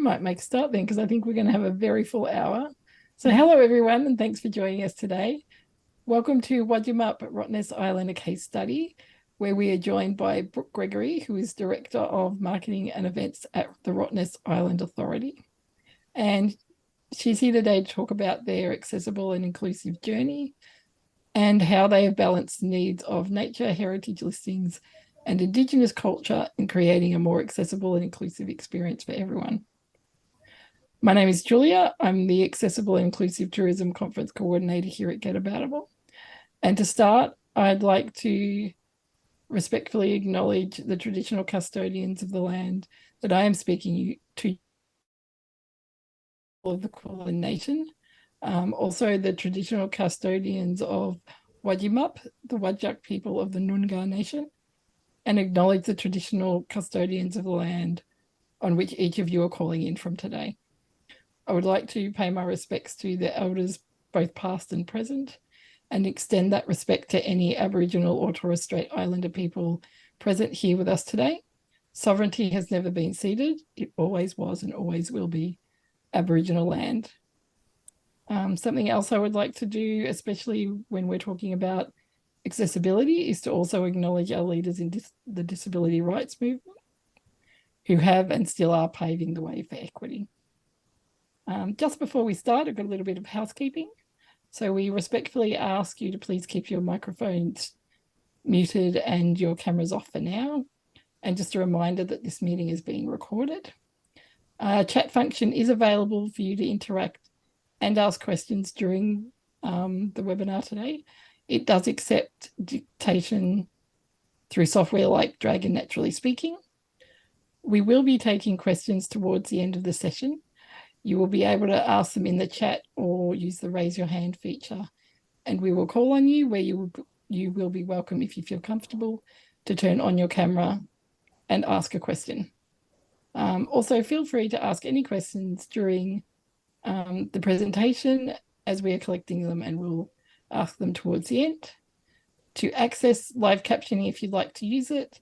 might make a start then, because I think we're going to have a very full hour. So hello, everyone, and thanks for joining us today. Welcome to Wadjemup Rottnest Island, a case study, where we are joined by Brooke Gregory, who is Director of Marketing and Events at the Rottnest Island Authority. And she's here today to talk about their accessible and inclusive journey and how they have balanced the needs of nature, heritage listings, and indigenous culture in creating a more accessible and inclusive experience for everyone. My name is Julia. I'm the Accessible and Inclusive Tourism Conference Coordinator here at Getaboutable. And to start, I'd like to respectfully acknowledge the traditional custodians of the land that I am speaking to, of the Kulin Nation. Also the traditional custodians of Wadjemup, the Wadjuk people of the Noongar Nation, and acknowledge the traditional custodians of the land on which each of you are calling in from today. I would like to pay my respects to the elders, both past and present, and extend that respect to any Aboriginal or Torres Strait Islander people present here with us today. Sovereignty has never been ceded. It always was and always will be Aboriginal land. Something else I would like to do, especially when we're talking about accessibility, is to also acknowledge our leaders in the disability rights movement, who have and still are paving the way for equity. Just before we start, I've got a little bit of housekeeping. So we respectfully ask you to please keep your microphones muted and your cameras off for now. And just a reminder that this meeting is being recorded. Chat function is available for you to interact and ask questions during the webinar today. It does accept dictation through software like Dragon Naturally Speaking. We will be taking questions towards the end of the session. You will be able to ask them in the chat or use the raise your hand feature, and we will call on you where you will be welcome, if you feel comfortable, to turn on your camera and ask a question. Also, feel free to ask any questions during the presentation as we are collecting them, and we'll ask them towards the end. To access live captioning, if you'd like to use it,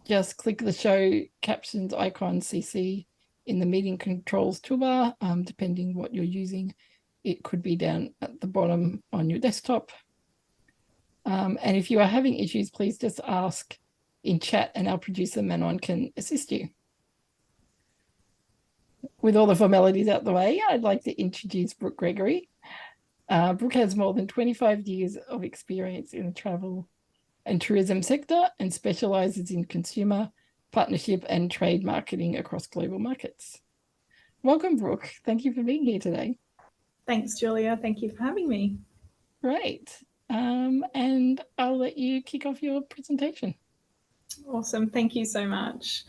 just click the show captions icon CC in the meeting controls toolbar. Depending what you're using, it could be down at the bottom on your desktop. And if you are having issues, please just ask in chat and our producer Manon can assist you. With all the formalities out the way, I'd like to introduce Brooke Gregory. Brooke has more than 25 years of experience in the travel and tourism sector and specializes in consumer, partnership and trade marketing across global markets. Welcome, Brooke. Thank you for being here today. Thanks, Julia. Thank you for having me. Great. And I'll let you kick off your presentation. Awesome. Thank you so much.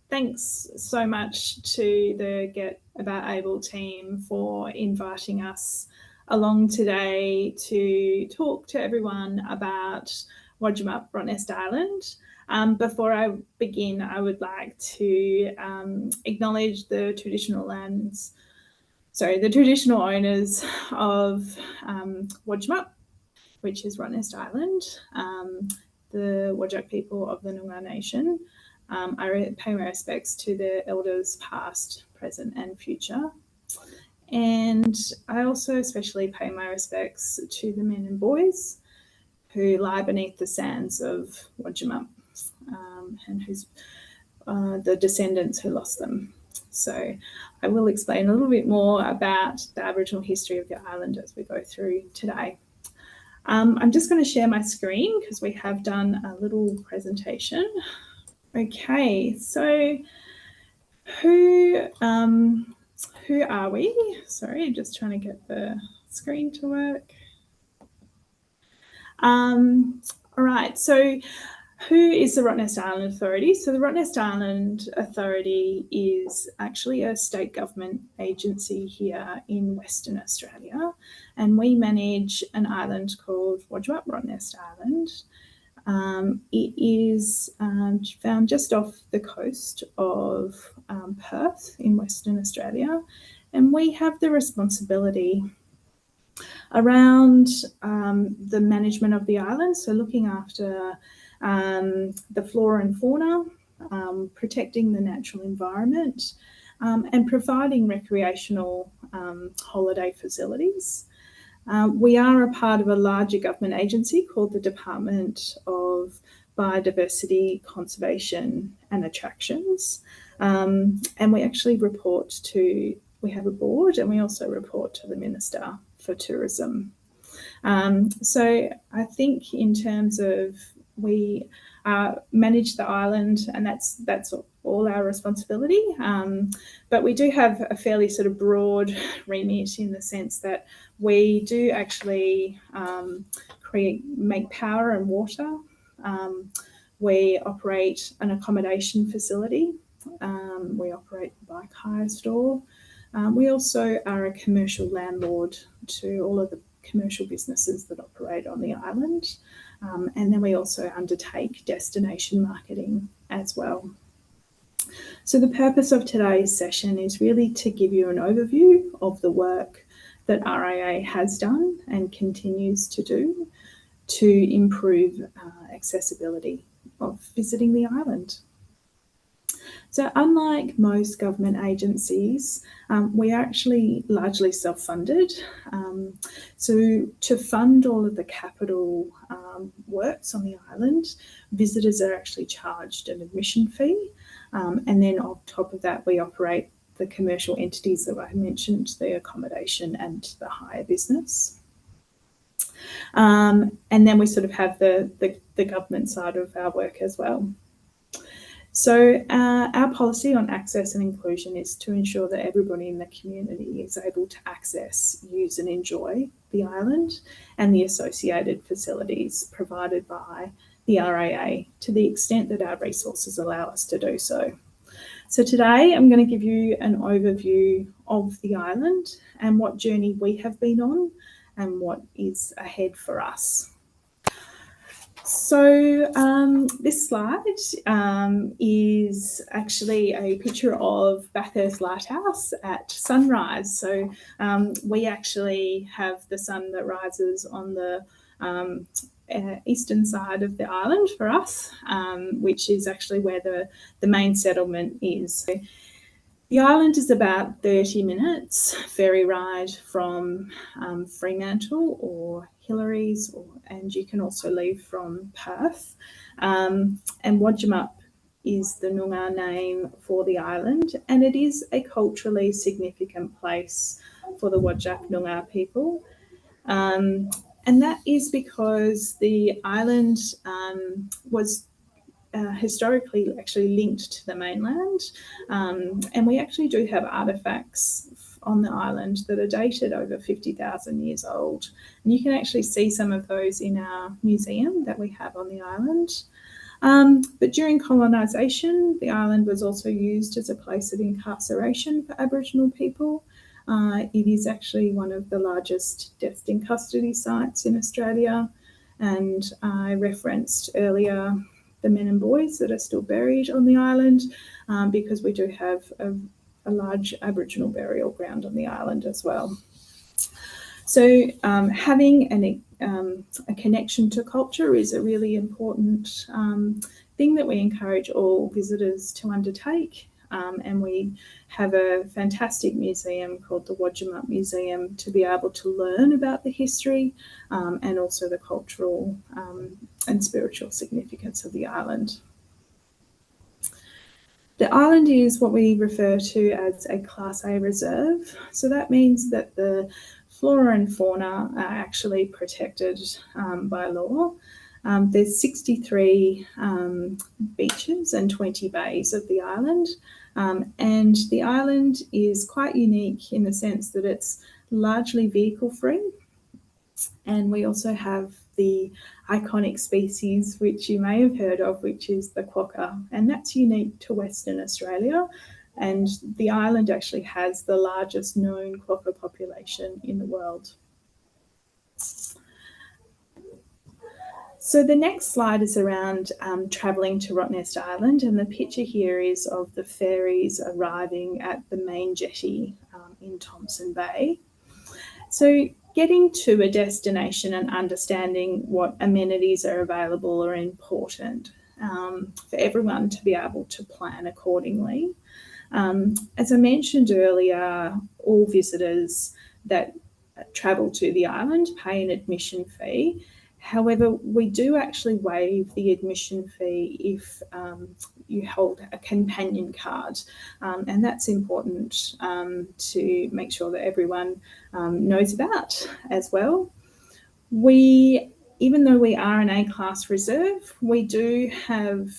Thanks so much to the Get About Able team for inviting us along today to talk to everyone about Wadjemup Rottnest Island. Before I begin, I would like to acknowledge the traditional owners of Wadjemup, which is Rottnest Island, the Wadjuk people of the Noongar Nation. I pay my respects to the elders past, present and future. And I also especially pay my respects to the men and boys who lie beneath the sands of Wadjemup, and who's the descendants who lost them. So I will explain a little bit more about the Aboriginal history of the island as we go through today. I'm just going to share my screen because we have done a little presentation. Okay, so who are we? Sorry, I'm just trying to get the screen to work. All right, so who is the Rottnest Island Authority? So the Rottnest Island Authority is actually a state government agency here in Western Australia, and we manage an island called Wadjemup Rottnest Island. It is found just off the coast of Perth in Western Australia, and we have the responsibility around the management of the island, so looking after the flora and fauna, protecting the natural environment, and providing recreational holiday facilities. We are a part of a larger government agency called the Department of Biodiversity, Conservation and Attractions. And we actually we have a board, and we also report to the Minister for Tourism. So I think in terms of we manage the island, and that's all our responsibility. But we do have a fairly sort of broad remit in the sense that we do actually make power and water. We operate an accommodation facility. We operate a bike hire store. We also are a commercial landlord to all of the commercial businesses that operate on the island. And then we also undertake destination marketing as well. So the purpose of today's session is really to give you an overview of the work that RIA has done and continues to do to improve accessibility of visiting the island. So unlike most government agencies, we are actually largely self-funded. So to fund all of the capital works on the island, visitors are actually charged an admission fee. And then on top of that, we operate the commercial entities that I mentioned, the accommodation and the hire business. And then we sort of have the government side of our work as well. So our policy on access and inclusion is to ensure that everybody in the community is able to access, use and enjoy the island and the associated facilities provided by the RIA to the extent that our resources allow us to do so. So today I'm going to give you an overview of the island and what journey we have been on and what is ahead for us. So this slide is actually a picture of Bathurst Lighthouse at sunrise. So we actually have the sun that rises on the eastern side of the island for us, which is actually where the main settlement is. So the island is about 30 minutes ferry ride from Fremantle or Hillary's, and you can also leave from Perth. And Wadjemup is the Noongar name for the island, and it is a culturally significant place for the Wadjak Noongar people. And that is because the island was historically actually linked to the mainland, and we actually do have artefacts on the island that are dated over 50,000 years old, and you can actually see some of those in our museum that we have on the island. But during colonisation, the island was also used as a place of incarceration for Aboriginal people. It is actually one of the largest death in custody sites in Australia, and I referenced earlier the men and boys that are still buried on the island, because we do have a large Aboriginal burial ground on the island as well. So having a connection to culture is a really important thing that we encourage all visitors to undertake. And we have a fantastic museum called the Wadjemup Museum to be able to learn about the history and also the cultural and spiritual significance of the island. The island is what we refer to as a Class A reserve. So that means that the flora and fauna are actually protected by law. There's 63 beaches and 20 bays of the island. And the island is quite unique in the sense that it's largely vehicle-free. And we also have the iconic species, which you may have heard of, which is the quokka. And that's unique to Western Australia. And the island actually has the largest known quokka population in the world. So the next slide is around travelling to Rottnest Island, and the picture here is of the ferries arriving at the main jetty in Thompson Bay. So getting to a destination and understanding what amenities are available are important. for everyone to be able to plan accordingly. As I mentioned earlier, all visitors that travel to the island pay an admission fee. However, we do actually waive the admission fee if you hold a companion card, and that's important to make sure that everyone knows about as well. Even though we are an A-class reserve, we do have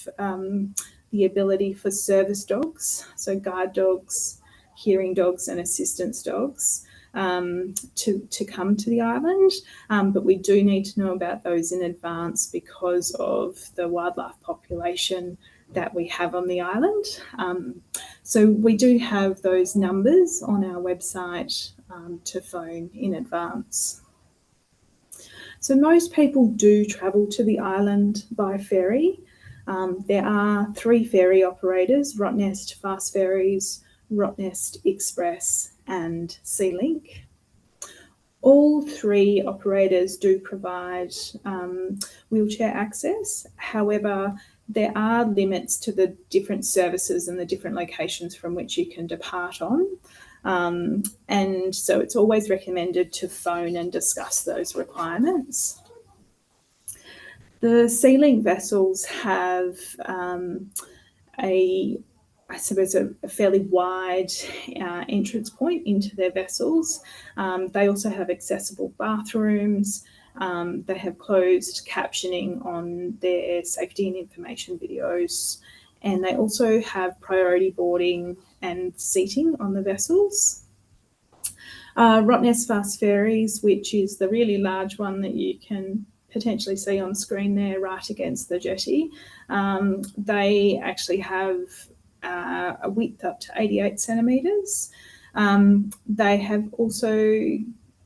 the ability for service dogs, so guide dogs, hearing dogs and assistance dogs, to come to the island, but we do need to know about those in advance because of the wildlife population that we have on the island. So we do have those numbers on our website to phone in advance. So most people do travel to the island by ferry. There are 3 ferry operators: Rottnest Fast Ferries, Rottnest Express and Sea-Link. All 3 operators do provide wheelchair access. However, there are limits to the different services and the different locations from which you can depart on. And so it's always recommended to phone and discuss those requirements. The Sea-Link vessels have a fairly wide entrance point into their vessels. They also have accessible bathrooms. They have closed captioning on their safety and information videos. And they also have priority boarding and seating on the vessels. Rottnest Fast Ferries, which is the really large one that you can potentially see on screen there right against the jetty, they actually have a width up to 88 centimetres. They have also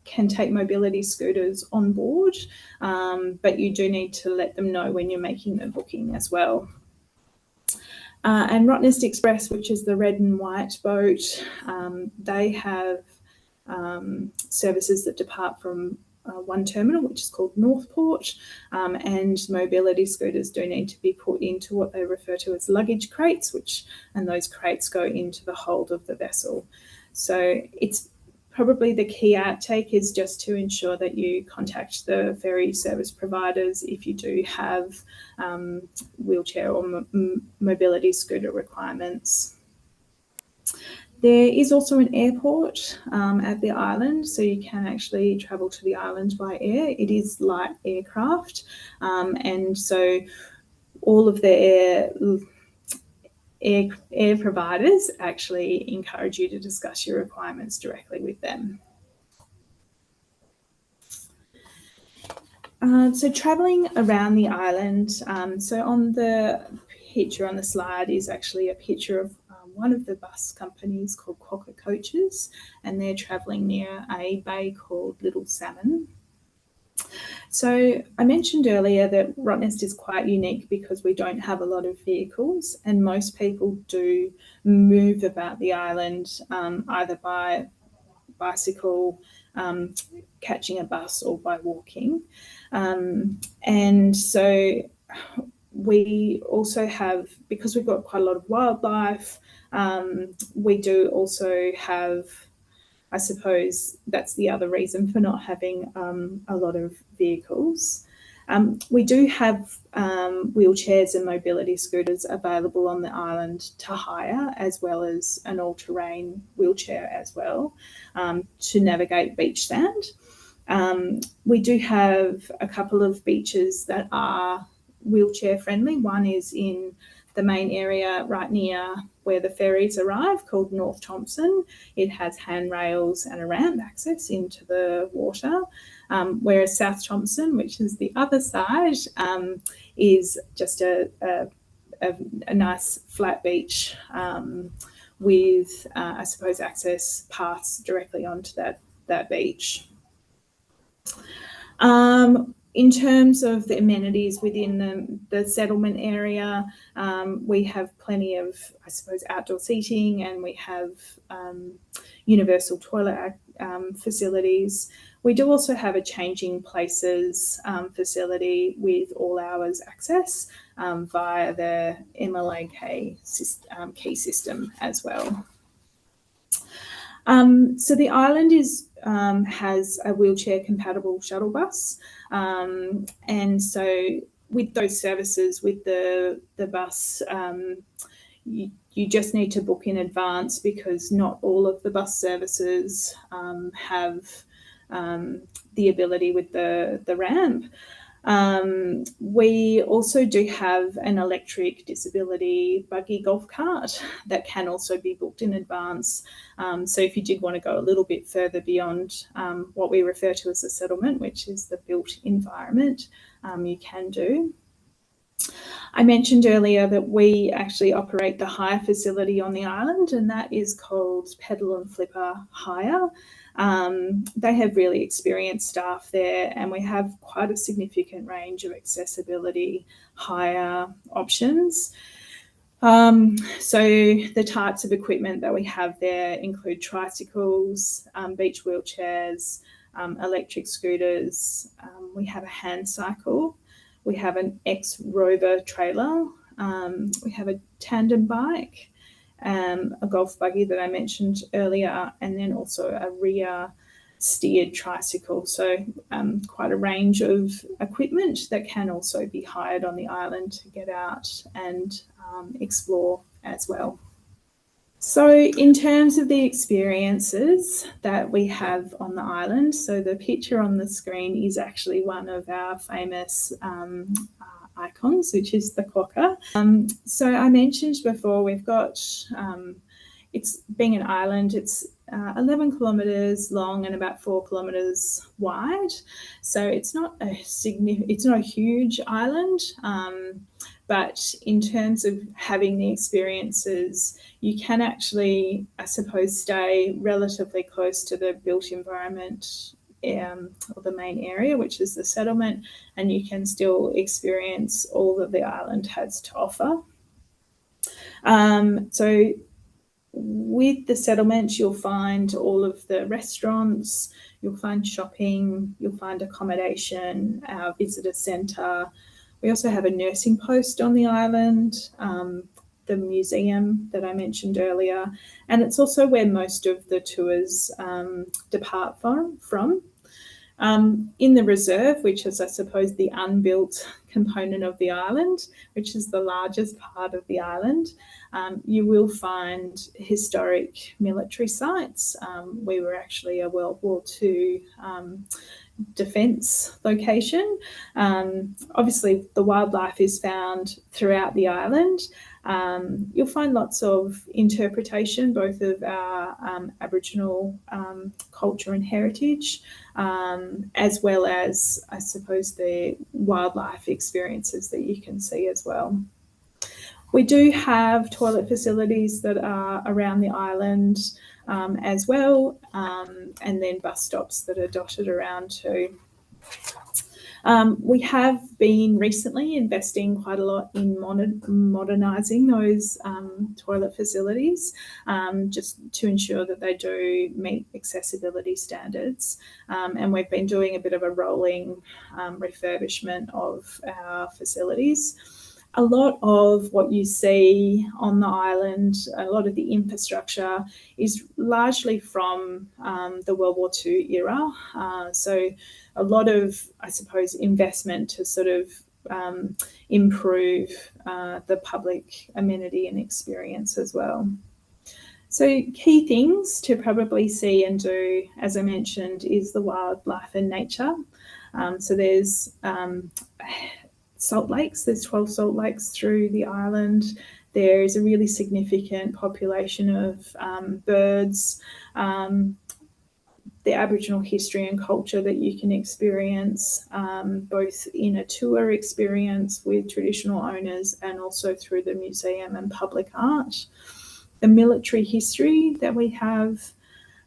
can take mobility scooters on board, but you do need to let them know when you're making the booking as well. And Rottnest Express, which is the red and white boat, they have services that depart from one terminal, which is called Northport, and mobility scooters do need to be put into what they refer to as luggage crates, and those crates go into the hold of the vessel. So it's probably the key outtake is just to ensure that you contact the ferry service providers if you do have wheelchair or mobility scooter requirements. There is also an airport at the island, so you can actually travel to the island by air. It is light aircraft, and so all of the air providers actually encourage you to discuss your requirements directly with them. So travelling around the island, so on the picture on the slide is actually a picture of one of the bus companies called Quokka Coaches, and they're travelling near a bay called Little Salmon. So I mentioned earlier that Rottnest is quite unique because we don't have a lot of vehicles, and most people do move about the island either by bicycle, catching a bus, or by walking. And so we also have, because we've got quite a lot of wildlife, we do also have, I suppose that's the other reason for not having a lot of vehicles. We do have wheelchairs and mobility scooters available on the island to hire, as well as an all-terrain wheelchair as well, to navigate beach sand. We do have a couple of beaches that are wheelchair friendly. One is in the main area right near where the ferries arrive, called North Thompson. It has handrails and a ramp access into the water, whereas South Thompson, which is the other side, is just a nice flat beach with, I suppose, access paths directly onto that beach. In terms of the amenities within the settlement area, we have plenty of, I suppose, outdoor seating, and we have universal toilet facilities. We do also have a changing places facility with all hours access via the MLAK key system as well. So the island has a wheelchair compatible shuttle bus, and so with those services, with the bus, you just need to book in advance because not all of the bus services have the ability with the ramp. We also do have an electric disability buggy golf cart that can also be booked in advance. So if you did want to go a little bit further beyond what we refer to as a settlement, which is the built environment, you can do. I mentioned earlier that we actually operate the hire facility on the island, and that is called Pedal and Flipper Hire. They have really experienced staff there, and we have quite a significant range of accessibility hire options. So the types of equipment that we have there include tricycles, beach wheelchairs, electric scooters. We have a hand cycle. We have an ex-rover trailer. We have a tandem bike, a golf buggy that I mentioned earlier, and then also a rear steered tricycle. So quite a range of equipment that can also be hired on the island to get out and explore as well. So in terms of the experiences that we have on the island, so the picture on the screen is actually one of our famous icons, which is the quokka. So I mentioned before, we've got, it's being an island, it's 11 kilometres long and about 4 kilometres wide. So it's not a huge island, but in terms of having the experiences, you can actually, I suppose, stay relatively close to the built environment or the main area, which is the settlement, and you can still experience all that the island has to offer. So with the settlement, you'll find all of the restaurants, you'll find shopping, you'll find accommodation, our visitor centre. We also have a nursing post on the island, the museum that I mentioned earlier, and it's also where most of the tours depart from. In the reserve, which is, I suppose, the unbuilt component of the island, which is the largest part of the island, you will find historic military sites. We were actually a World War II defence location. Obviously, the wildlife is found throughout the island. You'll find lots of interpretation, both of our Aboriginal culture and heritage, as well as, I suppose, the wildlife experiences that you can see as well. We do have toilet facilities that are around the island as well, and then bus stops that are dotted around too. We have been recently investing quite a lot in modernising those toilet facilities, just to ensure that they do meet accessibility standards. And we've been doing a bit of a rolling refurbishment of our facilities. A lot of what you see on the island, a lot of the infrastructure is largely from the World War II era. So a lot of, I suppose, investment to sort of improve the public amenity and experience as well. So key things to probably see and do, as I mentioned, is the wildlife and nature. So there's salt lakes. There's 12 salt lakes through the island. There is a really significant population of birds, the Aboriginal history and culture that you can experience, both in a tour experience with traditional owners and also through the museum and public art. The military history that we have,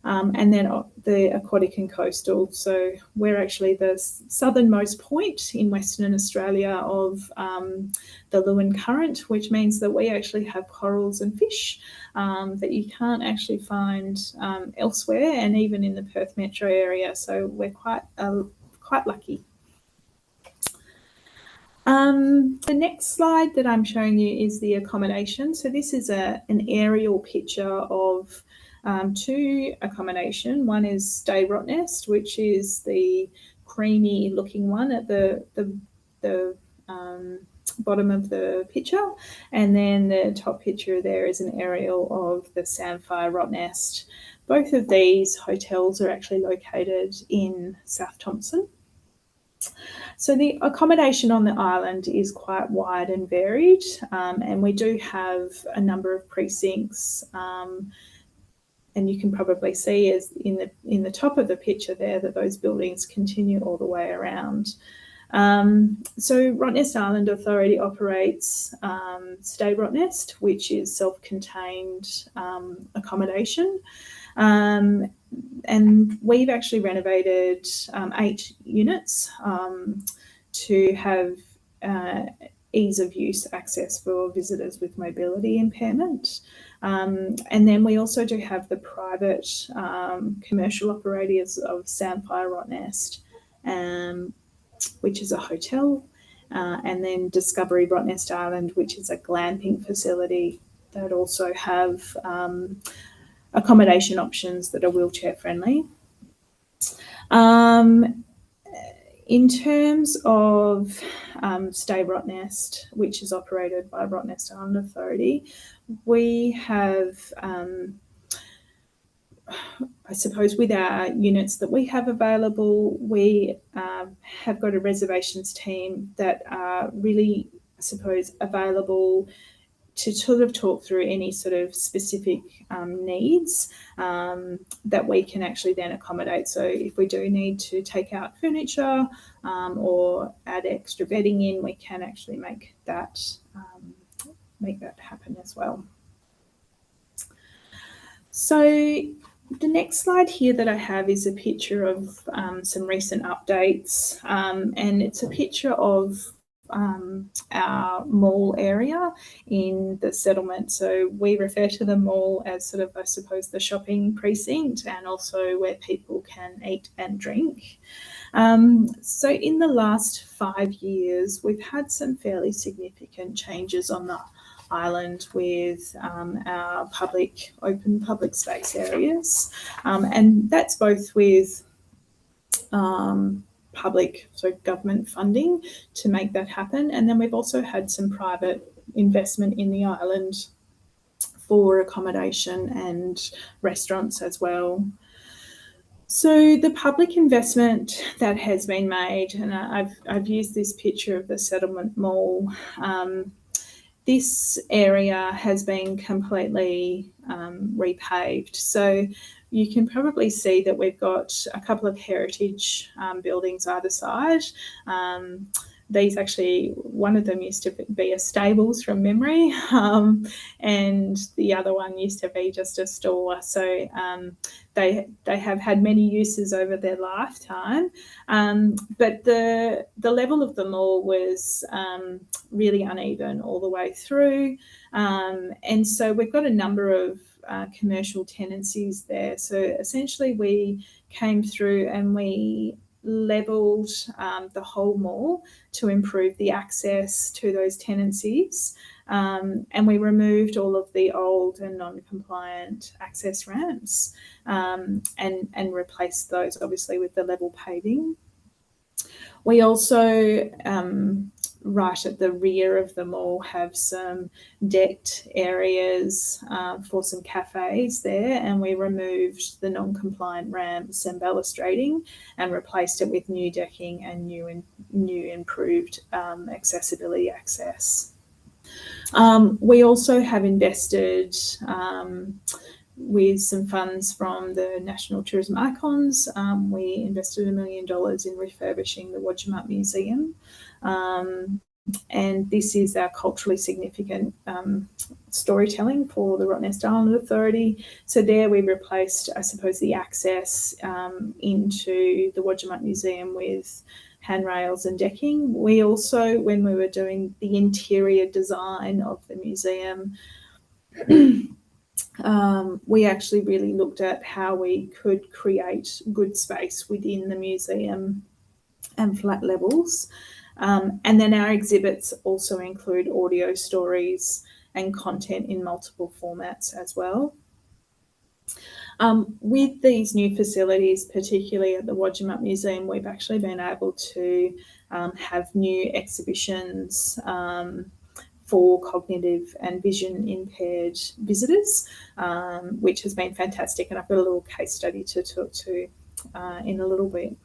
and then the aquatic and coastal. So we're actually the southernmost point in Western Australia of the Lewin Current, which means that we actually have corals and fish that you can't actually find elsewhere, and even in the Perth metro area. So we're quite lucky. The next slide that I'm showing you is the accommodation. So this is an aerial picture of two accommodation. One is Stay Rottnest, which is the creamy looking one at the bottom of the picture, and then the top picture there is an aerial of the Samphire Rottnest. Both of these hotels are actually located in South Thompson. So the accommodation on the island is quite wide and varied, and we do have a number of precincts, and you can probably see as in the top of the picture there that those buildings continue all the way around. So Rottnest Island Authority operates Stay Rottnest, which is self-contained accommodation. And we've actually renovated 8 units to have ease of use access for visitors with mobility impairment. And then we also do have the private commercial operators of Samphire Rottnest, which is a hotel, and then Discovery Rottnest Island, which is a glamping facility that also have accommodation options that are wheelchair friendly. In terms of Stay Rottnest, which is operated by Rottnest Island Authority, we have, I suppose, with our units that we have available, we have got a reservations team that are really, I suppose, available to sort of talk through any sort of specific needs that we can actually then accommodate. So if we do need to take out furniture or add extra bedding in, we can actually make that happen as well. So the next slide here that I have is a picture of some recent updates, and it's a picture of our mall area in the settlement. So we refer to the mall as sort of, I suppose, the shopping precinct, and also where people can eat and drink. So in the last 5 years, we've had some fairly significant changes on the island with our open public space areas, and that's both with public, so government funding to make that happen, and then we've also had some private investment in the island for accommodation and restaurants as well. So the public investment that has been made, and I've used this picture of the settlement mall. This area has been completely repaved. So you can probably see that we've got a couple of heritage buildings either side. These actually, one of them used to be a stables from memory, and the other one used to be just a store. So they have had many uses over their lifetime, but the level of the mall was really uneven all the way through, and so we've got a number of commercial tenancies there. So essentially we came through and we levelled the whole mall to improve the access to those tenancies, and we removed all of the old and non-compliant access ramps, and replaced those obviously with the level paving. We also, right at the rear of the mall, have some decked areas for some cafes there, and we removed the non-compliant ramps and balustrading and replaced it with new decking and new improved accessibility access. We also have invested with some funds from the National Tourism Icons. We invested $1 million in refurbishing the Wadjemup Museum. And this is our culturally significant storytelling for the Rottnest Island Authority. So there we replaced, I suppose, the access into the Wadjemup Museum with handrails and decking. We also, when we were doing the interior design of the museum, we actually really looked at how we could create good space within the museum and flat levels. And then our exhibits also include audio stories and content in multiple formats as well. With these new facilities, particularly at the Wadjemup Museum, we've actually been able to have new exhibitions for cognitive and vision impaired visitors, which has been fantastic. And I've got a little case study to talk to in a little bit.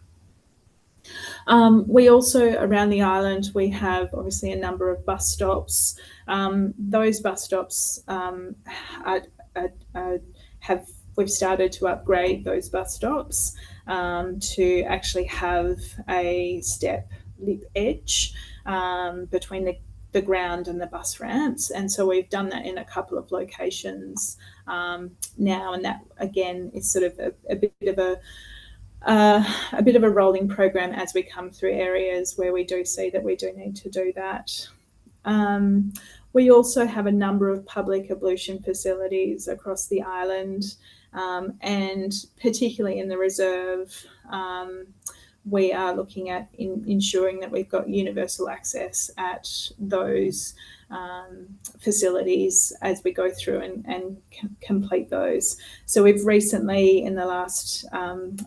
We also, around the island, we have obviously a number of bus stops. Those bus stops we've started to upgrade those bus stops to actually have a step lip edge between the ground and the bus ramps. And so we've done that in a couple of locations now, and that again is sort of a bit of a rolling program as we come through areas where we do see that we do need to do that. We also have a number of public ablution facilities across the island, and particularly in the reserve, we are looking at ensuring that we've got universal access at those facilities as we go through and complete those. So we've recently, in the last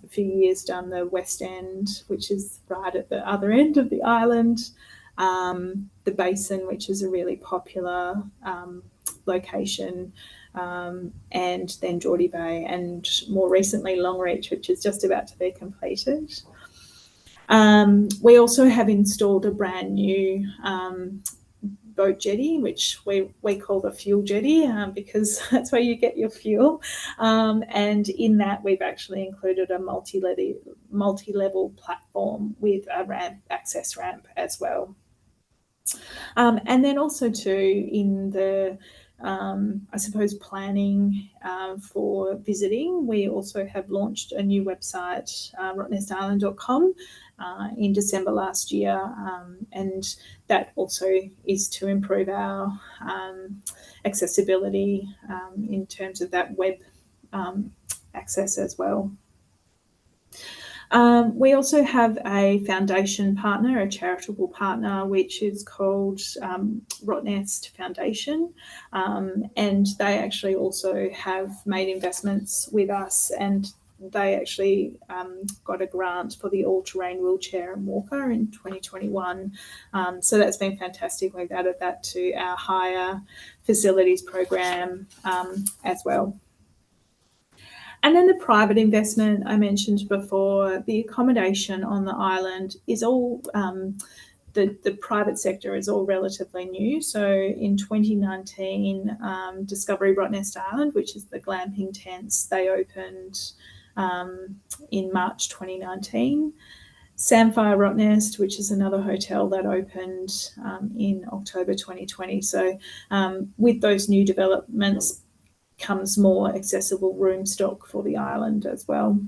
few years, done the West End, which is right at the other end of the island, the Basin, which is a really popular location, and then Geordie Bay, and more recently Longreach, which is just about to be completed. We also have installed a brand new boat jetty, which we call the fuel jetty because that's where you get your fuel. And in that, we've actually included a multi-level platform with a access ramp as well. And then also too, in the I suppose planning for visiting, we also have launched a new website, rottnestisland.com, in December last year, and that also is to improve our accessibility in terms of that web access as well. We also have a foundation partner, a charitable partner, which is called Rottnest Foundation, and they actually also have made investments with us, and they actually got a grant for the all-terrain wheelchair and walker in 2021. So that's been fantastic. We've added that to our higher facilities program as well. And then the private investment I mentioned before, the accommodation on the island is all, the private sector is all relatively new. So in 2019, Discovery Rottnest Island, which is the glamping tents, they opened in March 2019. Samphire Rottnest, which is another hotel that opened in October 2020. So with those new developments comes more accessible room stock for the island as well.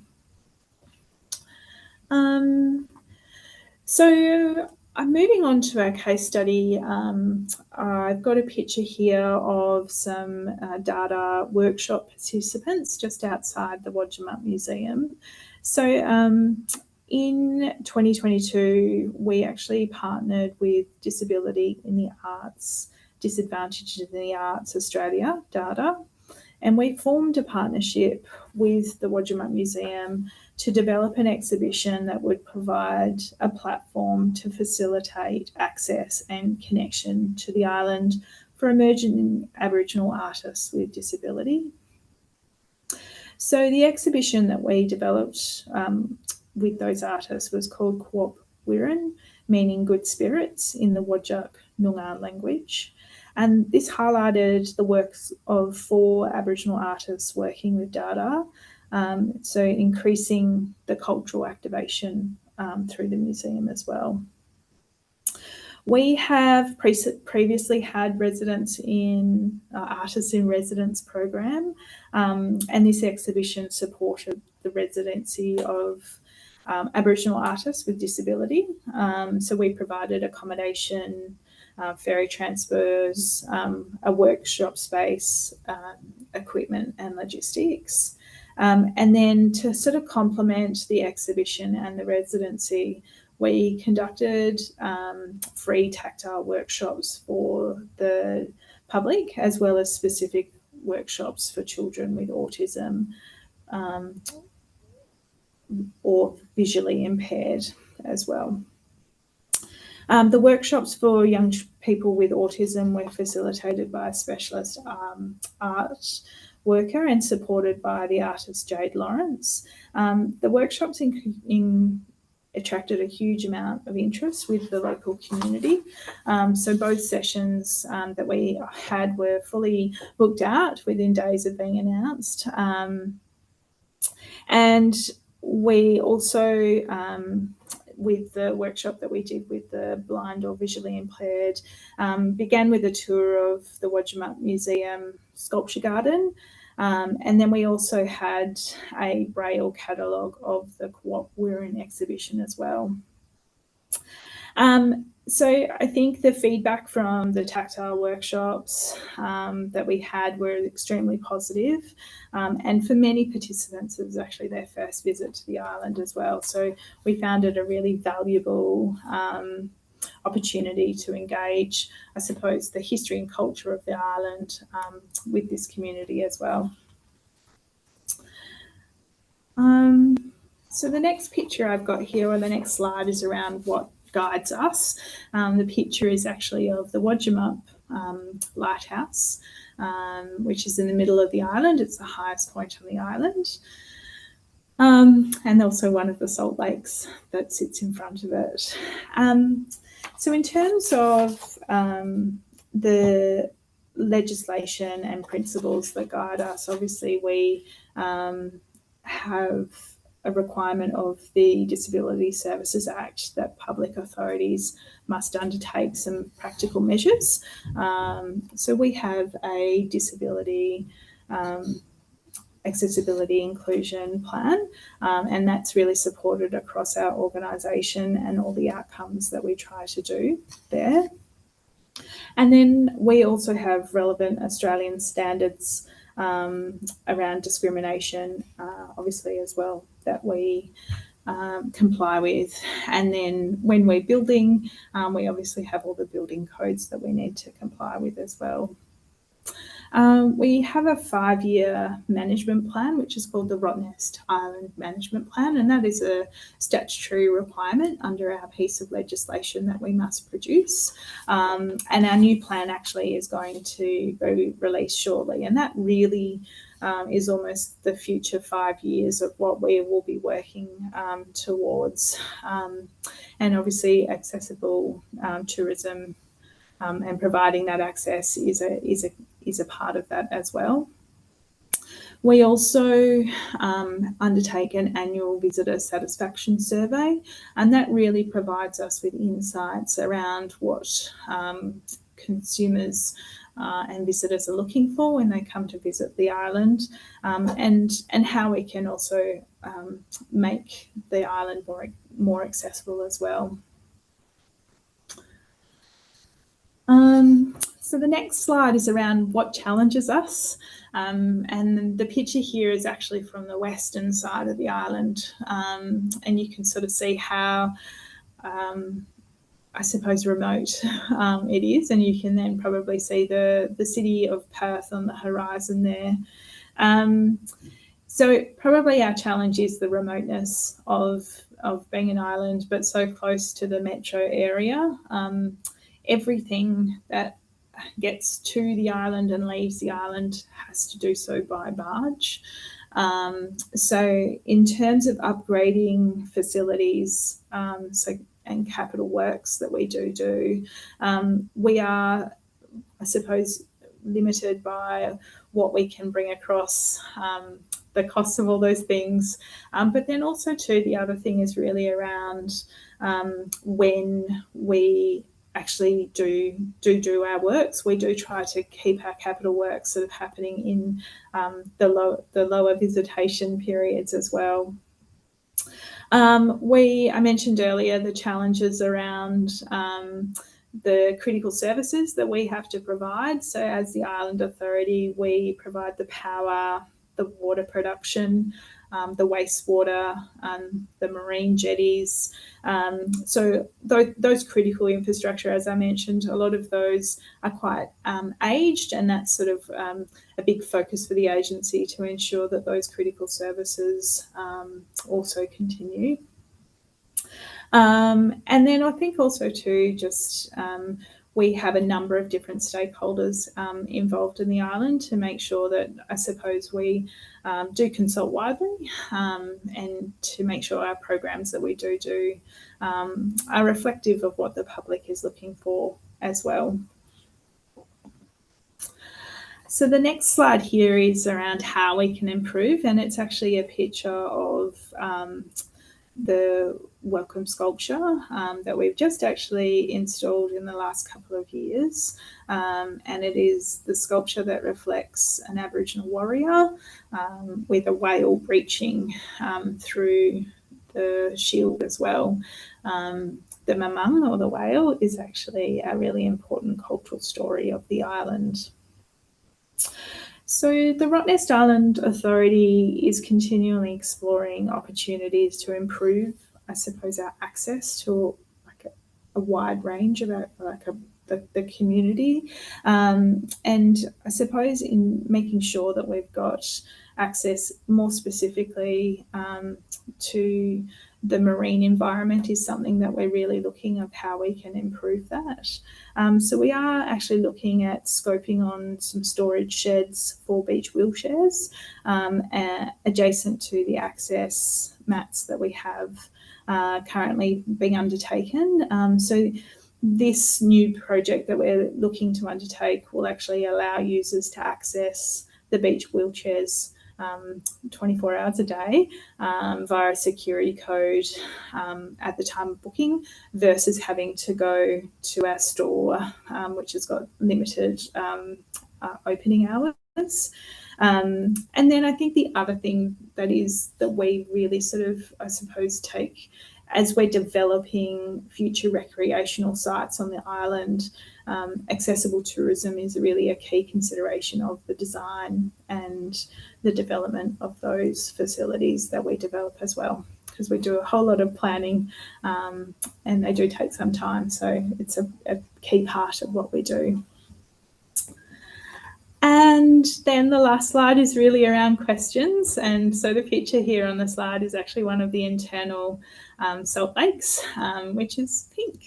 So I'm moving on to our case study. I've got a picture here of some data workshop participants just outside the Wadjemup Museum. So in 2022, we actually partnered with Disability in the Arts, Disadvantaged in the Arts Australia data, and we formed a partnership with the Wadjemup Museum to develop an exhibition that would provide a platform to facilitate access and connection to the island for emerging Aboriginal artists with disability. So the exhibition that we developed with those artists was called Quokkas, meaning good spirits in the Wadjuk Noongar language. And this highlighted the works of 4 Aboriginal artists working with data, so increasing the cultural activation through the museum as well. We have previously had residents in artists in residence program, and this exhibition supported the residency of Aboriginal artists with disability. So we provided accommodation, ferry transfers, a workshop space, equipment and logistics. And then to sort of complement the exhibition and the residency, we conducted free tactile workshops for the public, as well as specific workshops for children with autism or visually impaired as well. The workshops for young people with autism were facilitated by a specialist art worker and supported by the artist Jade Lawrence. The workshops attracted a huge amount of interest with the local community. So both sessions that we had were fully booked out within days of being announced. And we also, with the workshop that we did with the blind or visually impaired, began with a tour of the Wadjemup Museum Sculpture Garden. And then we also had a braille catalogue of the Quokkas exhibition as well. So I think the feedback from the tactile workshops that we had were extremely positive. And for many participants, it was actually their first visit to the island as well. So we found it a really valuable opportunity to engage, I suppose, the history and culture of the island with this community as well. So the next picture I've got here, or the next slide, is around what guides us. The picture is actually of the Wadjemup lighthouse, which is in the middle of the island. It's the highest point on the island. And also one of the salt lakes that sits in front of it. So in terms of the legislation and principles that guide us, obviously we have a requirement of the Disability Services Act that public authorities must undertake some practical measures. So we have a disability accessibility inclusion plan, and that's really supported across our organisation and all the outcomes that we try to do there. And then we also have relevant Australian standards around discrimination, obviously, as well, that we comply with. And then when we're building, we obviously have all the building codes that we need to comply with as well. We have a 5-year management plan, which is called the Rottnest Island Management Plan, and that is a statutory requirement under our piece of legislation that we must produce. And our new plan actually is going to be released shortly, and that really is almost the future 5 years of what we will be working towards. And obviously accessible tourism and providing that access is a part of that as well. We also undertake an annual visitor satisfaction survey, and that really provides us with insights around what consumers and visitors are looking for when they come to visit the island, and how we can also make the island more accessible as well. So the next slide is around what challenges us, and the picture here is actually from the western side of the island, and you can sort of see how I suppose remote it is, and you can then probably see the city of Perth on the horizon there. So probably our challenge is the remoteness of being an island, but so close to the metro area. Everything that gets to the island and leaves the island has to do so by barge. So in terms of upgrading facilities, and capital works that we do, we are, I suppose, limited by what we can bring across, the cost of all those things. But then also too, the other thing is really around when we actually do our works. We do try to keep our capital works sort of happening in the lower visitation periods as well. I mentioned earlier the challenges around the critical services that we have to provide. So as the Island Authority, we provide the power, the water production, the wastewater, the marine jetties. So those critical infrastructure, as I mentioned, a lot of those are quite aged, and that's sort of a big focus for the agency to ensure that those critical services also continue. And then I think also too, just we have a number of different stakeholders involved in the island to make sure that, I suppose, we do consult widely and to make sure our programs that we do are reflective of what the public is looking for as well. So the next slide here is around how we can improve, and it's actually a picture of the welcome sculpture that we've just actually installed in the last couple of years. And it is the sculpture that reflects an Aboriginal warrior with a whale breaching through the shield as well. The mamang, or the whale, is actually a really important cultural story of the island. So the Rottnest Island Authority is continually exploring opportunities to improve, I suppose, our access to like a wide range of the community, and I suppose in making sure that we've got access more specifically to the marine environment is something that we're really looking at how we can improve that. So we are actually looking at scoping on some storage sheds for beach wheelchairs adjacent to the access mats that we have currently being undertaken. So this new project that we're looking to undertake will actually allow users to access the beach wheelchairs 24 hours a day via a security code at the time of booking, versus having to go to our store, which has got limited opening hours. And then I think the other thing that we really sort of, I suppose, take as we're developing future recreational sites on the island, accessible tourism is really a key consideration of the design and the development of those facilities that we develop as well, because we do a whole lot of planning and they do take some time. So it's a key part of what we do. And then the last slide is really around questions. And so the picture here on the slide is actually one of the internal salt lakes, which is pink,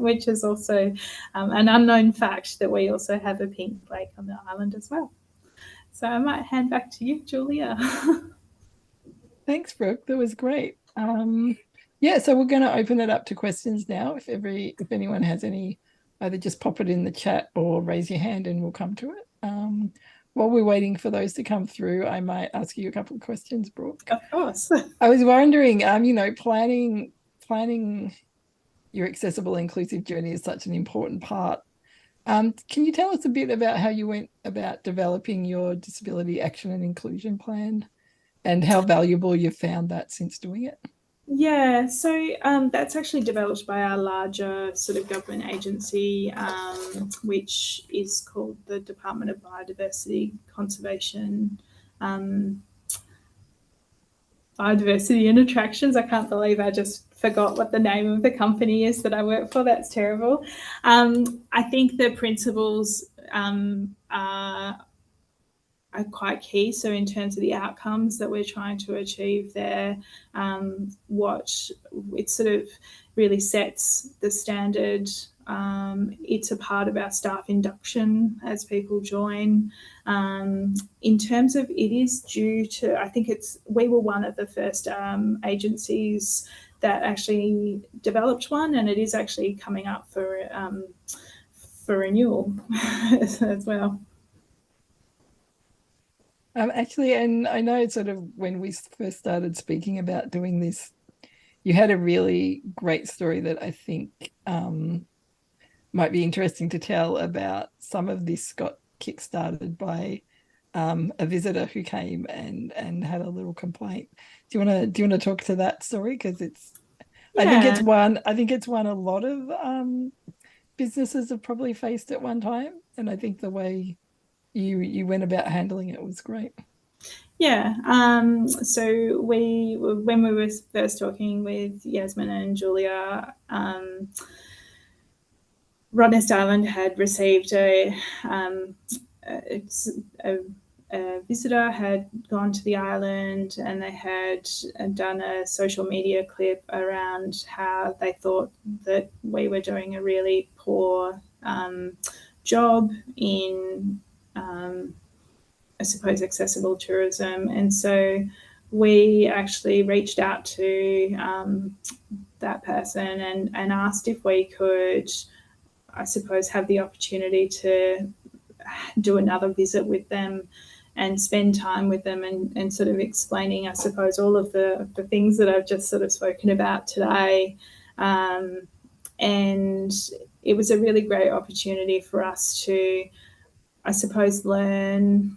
which is also an unknown fact that we also have a pink lake on the island as well. So I might hand back to you, Julia. Thanks, Brooke. That was great. Yeah, so we're going to open it up to questions now. If anyone has any, either just pop it in the chat or raise your hand and we'll come to it. While we're waiting for those to come through, I might ask you a couple of questions, Brooke. Of course. I was wondering, planning your accessible inclusive journey is such an important part. Can you tell us a bit about how you went about developing your disability action and inclusion plan and how valuable you've found that since doing it? Yeah, so that's actually developed by our larger sort of government agency, which is called the Department of Biodiversity Conservation, Biodiversity and Attractions. I can't believe I just forgot what the name of the company is that I work for. That's terrible. I think the principles are quite key. So in terms of the outcomes that we're trying to achieve there, what it sort of really sets the standard. It's a part of our staff induction as people join. In terms of, it is due to, I think we were one of the first agencies that actually developed one, and it is actually coming up for renewal as well. Actually, and I know sort of when we first started speaking about doing this, you had a really great story that I think might be interesting to tell about some of this got kickstarted by a visitor who came and had a little complaint. Do you want to talk to that story? Because Yeah. I think it's one a lot of businesses have probably faced at one time. And I think the way you went about handling it was great. Yeah. So when we were first talking with Yasmin and Julia, Rottnest Island had received a, a, a visitor had gone to the island, and they had done a social media clip around how they thought that we were doing a really poor job in, I suppose, accessible tourism. And so we actually reached out to that person and asked if we could, I suppose, have the opportunity to do another visit with them and spend time with them and sort of explaining, I suppose, all of the things that I've just sort of spoken about today. And it was a really great opportunity for us to, I suppose, learn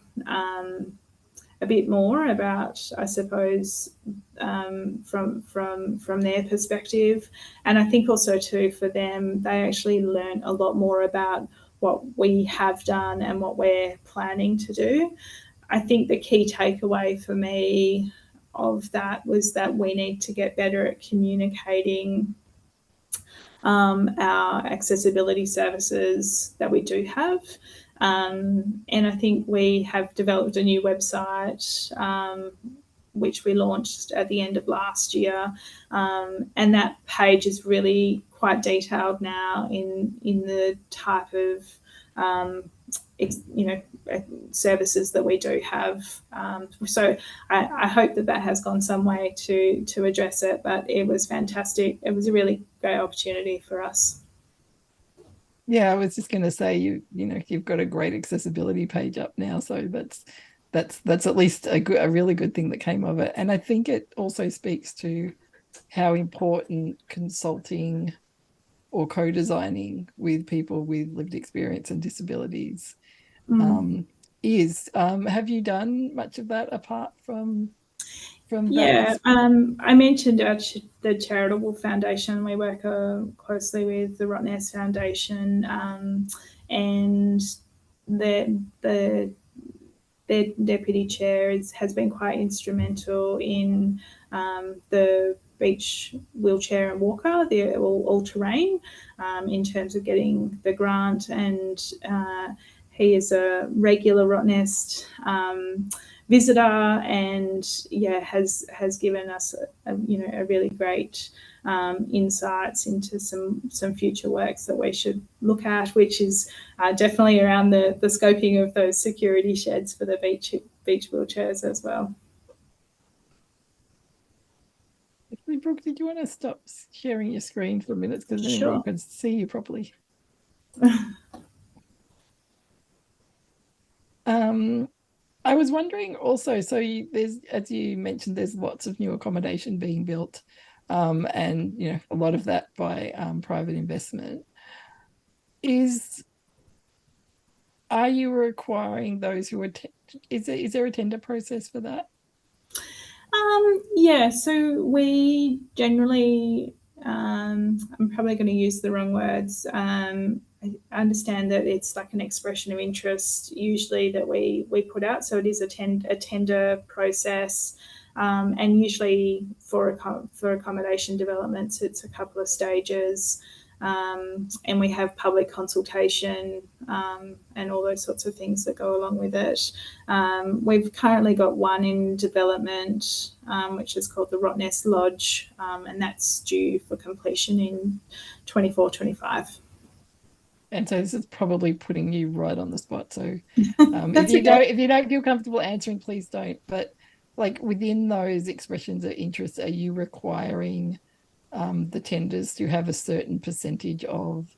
a bit more about, I suppose, from their perspective, and I think also too for them, they actually learn a lot more about what we have done and what we're planning to do. I think the key takeaway for me of that was that we need to get better at communicating our accessibility services that we do have. And I think we have developed a new website, which we launched at the end of last year. And that page is really quite detailed now in the type of services that we do have. So I hope that has gone some way to address it, but it was fantastic. It was a really great opportunity for us. Yeah, I was just going to say you've got a great accessibility page up now, so that's at least a really good thing that came of it. And I think it also speaks to how important consulting or co-designing with people with lived experience and disabilities is. Have you done much of that apart from that Yeah, experience? I mentioned the charitable foundation. We work closely with the Rottnest Foundation, and the their deputy chair has been quite instrumental in the beach wheelchair and walker, the all terrain, in terms of getting the grant. And he is a regular Rottnest visitor, and has given us a really great insights into some future works that we should look at, which is definitely around the scoping of those security sheds for the beach wheelchairs as well. Actually, Brooke, did you want to stop sharing your screen for a minute because then everyone Sure. can see you properly? Um, I was wondering also, so there's, as you mentioned, there's lots of new accommodation being built, and a lot of that by private investment. Is Are you requiring those who are is there a tender process for that? Yeah, so we generally, I'm probably going to use the wrong words. I understand that it's like an expression of interest usually that we put out. So it is a tender process. And usually for accommodation developments, it's a couple of stages. And we have public consultation, and all those sorts of things that go along with it. We've currently got one in development, which is called the Rottnest Lodge, and that's due for completion in 24-25. And so this is probably putting you right on the spot. So That's okay. if you don't feel comfortable answering, please don't. But like within those expressions of interest, are you requiring the tenders to have a certain percentage of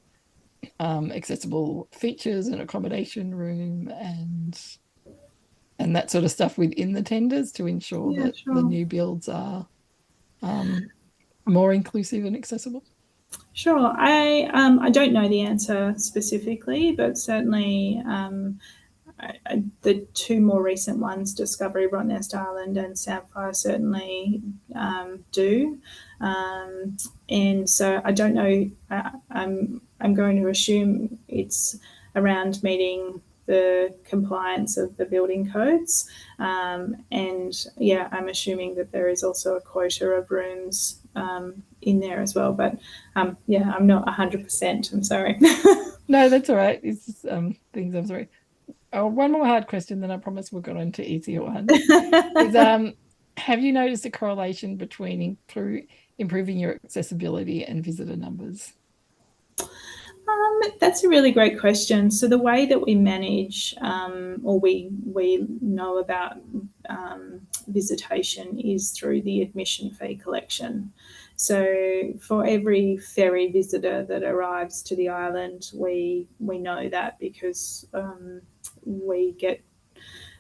accessible features and accommodation room and that sort of stuff within the tenders to ensure Yeah, that the sure. new builds are more inclusive and accessible? Sure. I don't know the answer specifically, but certainly the two more recent ones, Discovery, Rottnest Island, and Samphire, certainly do. And so I don't know. I'm going to assume it's around meeting the compliance of the building codes. And yeah, I'm assuming that there is also a quota of rooms in there as well. But yeah, I'm not 100%. I'm sorry. No, that's all right. It's just things I'm sorry. Oh, one more hard question, then I promise we'll go on to easier ones. Is have you noticed a correlation between improving your accessibility and visitor numbers? That's a really great question. So the way that we manage, or we know about visitation, is through the admission fee collection. So for every ferry visitor that arrives to the island, we know that because we get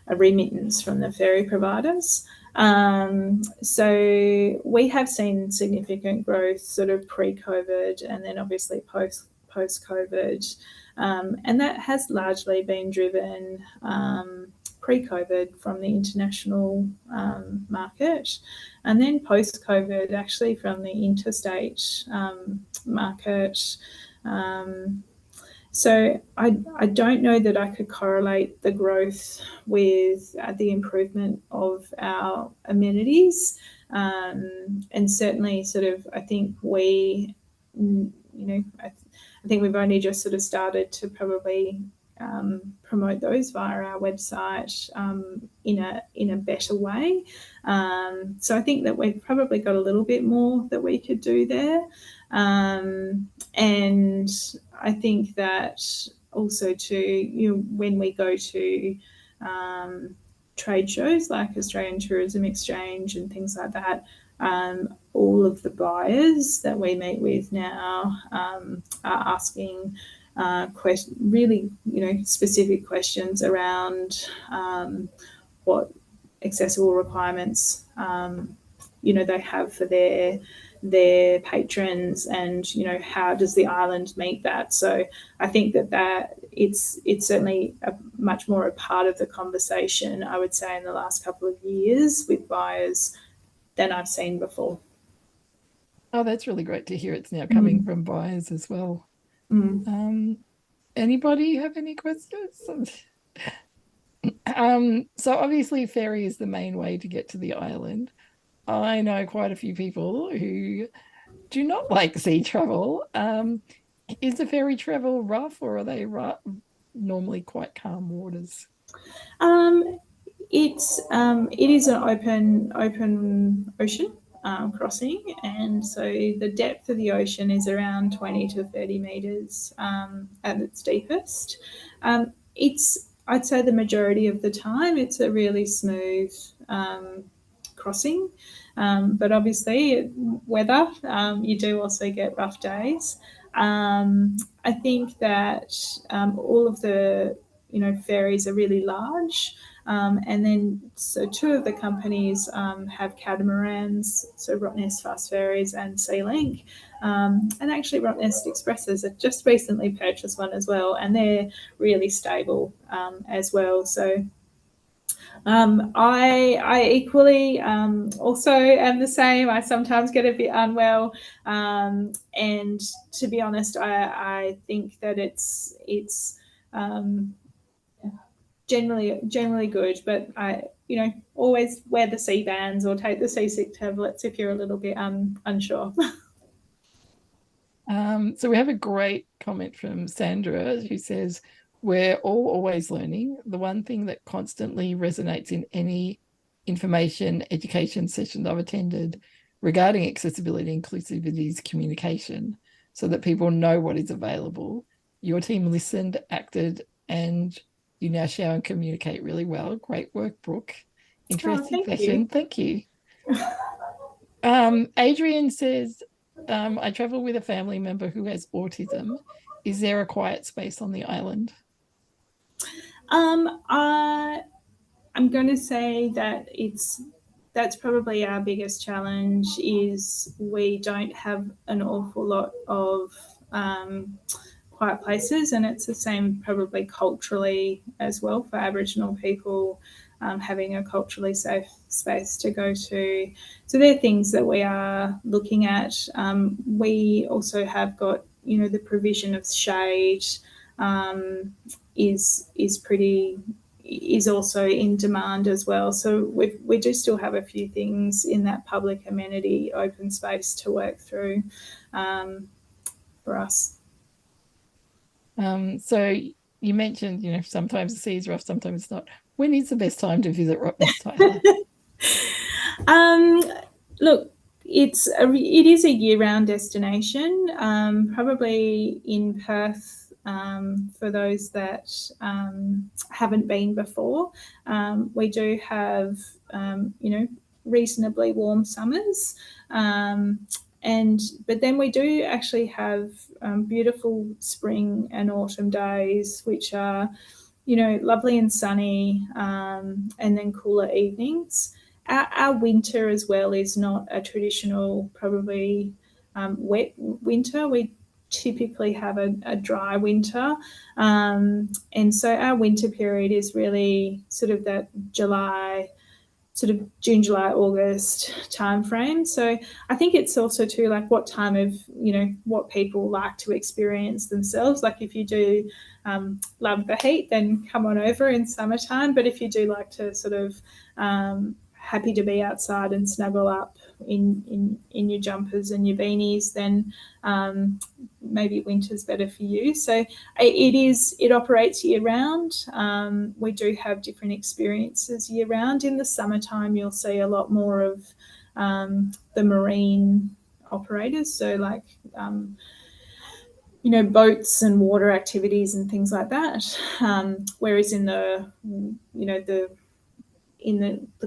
a remittance from the ferry providers. So we have seen significant growth sort of pre-COVID and then obviously post-COVID. And that has largely been driven pre-COVID from the international market, and then post-COVID actually from the interstate market. So I don't know that I could correlate the growth with the improvement of our amenities. And certainly sort of, I think I think we've only just sort of started to probably promote those via our website in a better way. So I think that we've probably got a little bit more that we could do there. And I think that also too, when we go to trade shows like Australian Tourism Exchange and things like that, all of the buyers that we meet with now are asking really, specific questions around what accessible requirements, they have for their patrons, and how does the island meet that. So I think that it's certainly much more a part of the conversation, I would say, in the last couple of years with buyers than I've seen before. Oh, that's really great to hear. It's now coming from buyers as well. Anybody have any questions? So obviously ferry is the main way to get to the island. I know quite a few people who do not like sea travel. Is the ferry travel rough, or are they normally quite calm waters? Um, it is an open ocean crossing, and so the depth of the ocean is around 20 to 30 meters at its deepest. It's I'd say the majority of the time it's a really smooth crossing, but obviously weather, you do also get rough days. I think that all of the ferries are really large. And then, so two of the companies have catamarans, so Rottnest Fast Ferries and Sealink. And actually, Rottnest Expresses have just recently purchased one as well, and they're really stable as well. So I equally also am the same. I sometimes get a bit unwell, and to be honest, I think that it's generally good. But I always wear the sea bands or take the seasick tablets if you're a little bit unsure. So we have a great comment from Sandra who says, we're all always learning. The one thing that constantly resonates in any information education sessions I've attended regarding accessibility and inclusivity is communication, so that people know what is available. Your team listened, acted, and you now share and communicate really well. Great work, Brooke. Interesting session. Thank you. Adrian says, I travel with a family member who has autism. Is there a quiet space on the island? I'm going to say that it's that's probably our biggest challenge, is we don't have an awful lot of quiet places, and it's the same probably culturally as well for Aboriginal people, having a culturally safe space to go to. So they're things that we are looking at. We also have got, the provision of shade is also in demand as well. So we do still have a few things in that public amenity open space to work through for us. So you mentioned, sometimes the sea is rough, sometimes it's not. When is the best time to visit Rottnest Island? Look, it is a year-round destination. Probably in Perth, for those that haven't been before, we do have reasonably warm summers. But then we do actually have beautiful spring and autumn days, which are, lovely and sunny, and then cooler evenings. Our winter as well is not a traditional, probably wet winter. We typically have a dry winter. And so our winter period is really sort of that June, July, August timeframe. So I think it's also too like what time of, what people like to experience themselves. Like if you do love the heat, then come on over in summertime. But if you do like to sort of happy to be outside and snuggle up in your jumpers and your beanies, then maybe winter's better for you. So it operates year round. We do have different experiences year round. In the summertime, you'll see a lot more of the marine operators, so like boats and water activities and things like that. Whereas in the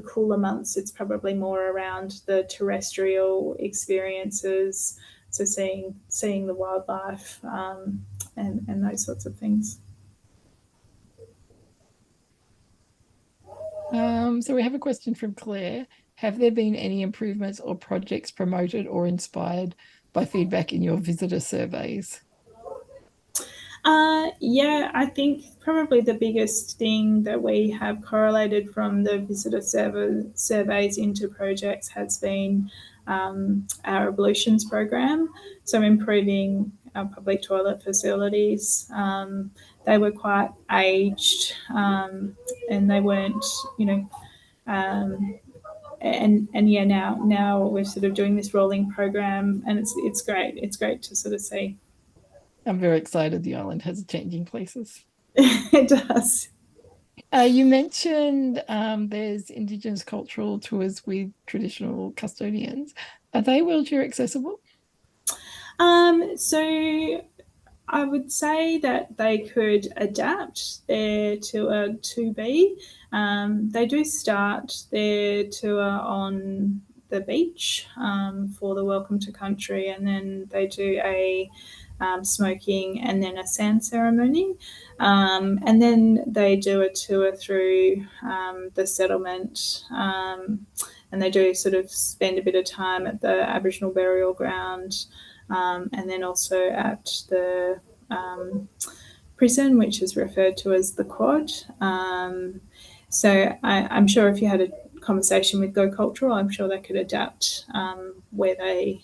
cooler months, it's probably more around the terrestrial experiences, so seeing the wildlife and those sorts of things. So we have a question from Claire. Have there been any improvements or projects promoted or inspired by feedback in your visitor surveys? Yeah, I think probably the biggest thing that we have correlated from the visitor surveys into projects has been our ablutions program. So improving our public toilet facilities. They were quite aged, and they weren't, and yeah, now we're sort of doing this rolling program, and it's great. It's great to sort of see. I'm very excited the island has changing places. It does. You mentioned there's Indigenous cultural tours with traditional custodians. Are they wheelchair accessible? So I would say that they could adapt their tour to be. They do start their tour on the beach for the welcome to country, and then they do a smoking and then a sand ceremony. And then they do a tour through the settlement, and they do sort of spend a bit of time at the Aboriginal burial ground, and then also at the prison, which is referred to as the quad. So I'm sure if you had a conversation with Go Cultural, I'm sure they could adapt where they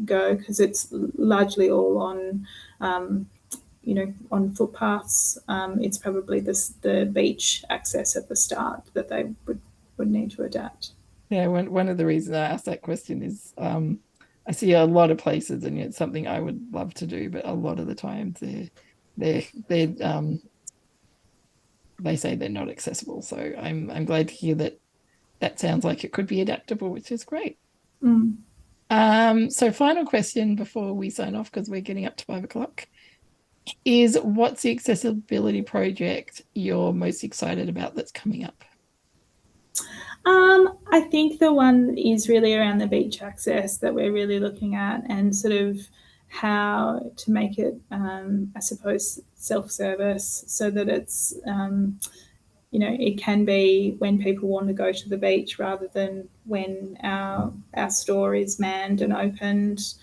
go, because it's largely all on on footpaths. It's probably the beach access at the start that they would need to adapt. Yeah, one of the reasons I asked that question is I see a lot of places, and it's something I would love to do, but a lot of the times they say they're not accessible. So I'm glad to hear that sounds like it could be adaptable, which is great. Mm. So final question before we sign off, because we're getting up to 5 o'clock, is what's the accessibility project you're most excited about that's coming up? I think the one is really around the beach access that we're really looking at, and sort of how to make it, I suppose, self-service, so that it's it can be when people want to go to the beach rather than when our store is manned and opened.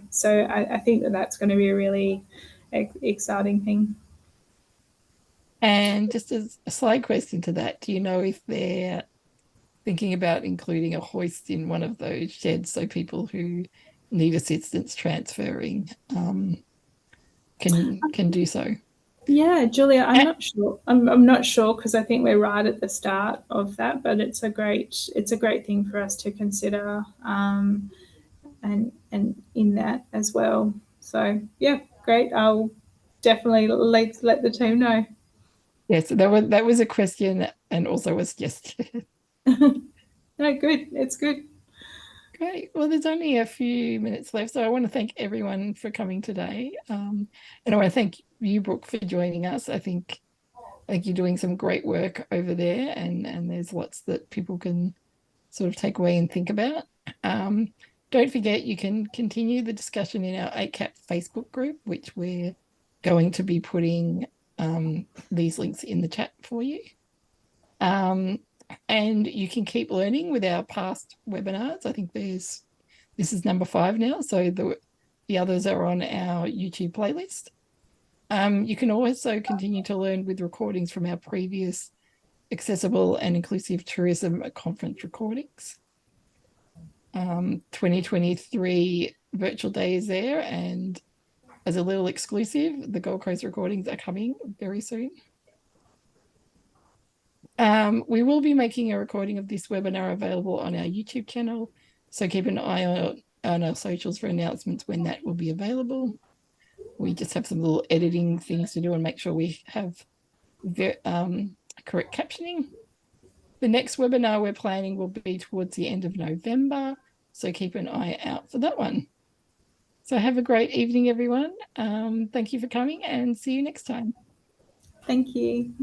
So I think that's going to be a really exciting thing. And just as a side question to that, do you know if they're thinking about including a hoist in one of those sheds so people who need assistance transferring can do so? Yeah, Julia, I'm And, not sure. I'm not sure because I think we're right at the start of that, but it's a great thing for us to consider, and in that as well. So yeah, great. I'll definitely let the team know. yeah, so that was a question and also a suggestion. No, good. It's good. Great. Well, there's only a few minutes left, so I want to thank everyone for coming today. And I want to thank you, Brooke, for joining us. I think you're doing some great work over there, and there's lots that people can sort of take away and think about. Um, don't forget, you can continue the discussion in our AITCAP Facebook group, which we're going to be putting these links in the chat for you. And you can keep learning with our past webinars. I think this is number 5 now, so the others are on our YouTube playlist. You can also continue to learn with recordings from our previous accessible and inclusive tourism conference recordings. 2023 virtual day is there, and as a little exclusive, the Gold Coast recordings are coming very soon. We will be making a recording of this webinar available on our YouTube channel, so keep an eye on our socials for announcements when that will be available. We just have some little editing things to do and make sure we have correct captioning. The next webinar we're planning will be towards the end of November, so keep an eye out for that one. So have a great evening, everyone. Thank you for coming, and see you next time. Thank you.